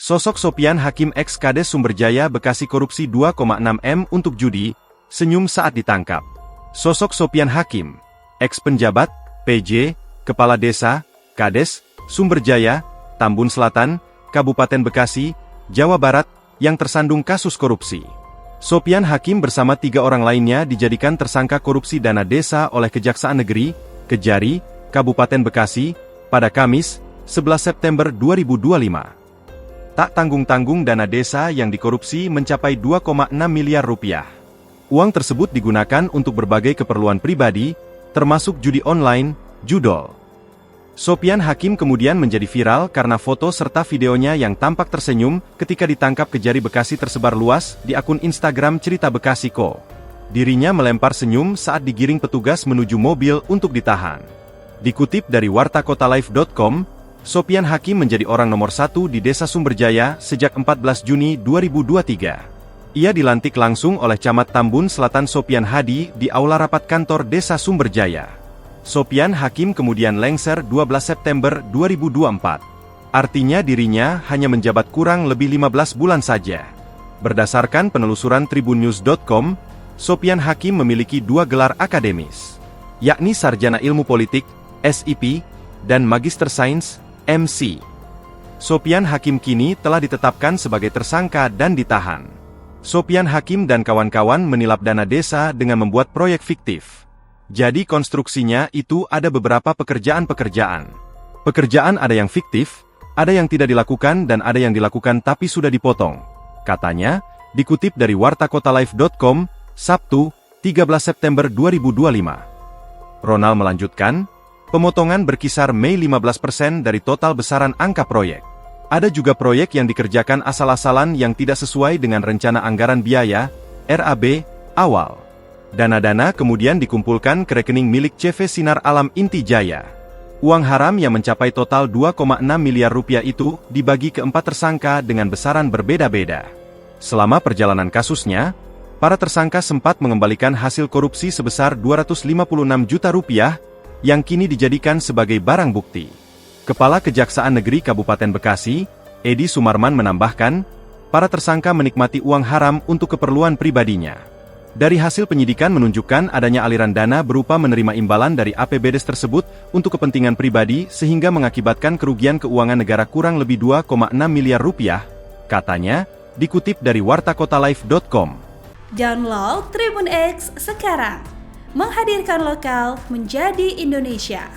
Sosok Sopyan Hakim ex Kades Sumberjaya Bekasi korupsi 2,6 M untuk judi, senyum saat ditangkap. Sosok Sopyan Hakim, ex penjabat, PJ, Kepala Desa, Kades, Sumberjaya, Tambun Selatan, Kabupaten Bekasi, Jawa Barat, yang tersandung kasus korupsi. Sopyan Hakim bersama 3 orang lainnya dijadikan tersangka korupsi dana desa oleh Kejaksaan Negeri, Kejari, Kabupaten Bekasi, pada Kamis, 11 September 2025. Tak tanggung-tanggung dana desa yang dikorupsi mencapai 2,6 miliar rupiah. Uang tersebut digunakan untuk berbagai keperluan pribadi, termasuk judi online, judol. Sopyan Hakim kemudian menjadi viral karena foto serta videonya yang tampak tersenyum ketika ditangkap Kejari Bekasi tersebar luas di akun Instagram Cerita Bekasi Co. Dirinya melempar senyum saat digiring petugas menuju mobil untuk ditahan. Dikutip dari wartakotalive.com, Sopyan Hakim menjadi orang nomor 1 di Desa Sumberjaya sejak 14 Juni 2023. Ia dilantik langsung oleh Camat Tambun Selatan Sopyan Hadi di aula rapat kantor Desa Sumberjaya. Sopyan Hakim kemudian lengser 12 September 2024. Artinya dirinya hanya menjabat kurang lebih 15 bulan saja. Berdasarkan penelusuran tribunnews.com, Sopyan Hakim memiliki 2 gelar akademis, yakni Sarjana Ilmu Politik, SIP, dan Magister Sains, MC. Sopyan Hakim kini telah ditetapkan sebagai tersangka dan ditahan. Sopyan Hakim dan kawan-kawan menilap dana desa dengan membuat proyek fiktif. Jadi konstruksinya itu ada beberapa pekerjaan-pekerjaan. Pekerjaan ada yang fiktif, ada yang tidak dilakukan dan ada yang dilakukan tapi sudah dipotong. Katanya, dikutip dari wartakotalive.com, Sabtu, 13 September 2025. Ronald melanjutkan, pemotongan berkisar Mei 15% dari total besaran angka proyek. Ada juga proyek yang dikerjakan asal-asalan yang tidak sesuai dengan rencana anggaran biaya, RAB, awal. Dana-dana kemudian dikumpulkan ke rekening milik CV Sinar Alam Inti Jaya. Uang haram yang mencapai total 2,6 miliar rupiah itu dibagi ke 4 tersangka dengan besaran berbeda-beda. Selama perjalanan kasusnya, para tersangka sempat mengembalikan hasil korupsi sebesar 256 juta rupiah, yang kini dijadikan sebagai barang bukti. Kepala Kejaksaan Negeri Kabupaten Bekasi, Edi Sumarman menambahkan, para tersangka menikmati uang haram untuk keperluan pribadinya. Dari hasil penyidikan menunjukkan adanya aliran dana berupa menerima imbalan dari APBDes tersebut untuk kepentingan pribadi sehingga mengakibatkan kerugian keuangan negara kurang lebih 2,6 miliar rupiah, katanya, dikutip dari wartakotalive.com. Download Tribun X sekarang. Menghadirkan lokal menjadi Indonesia.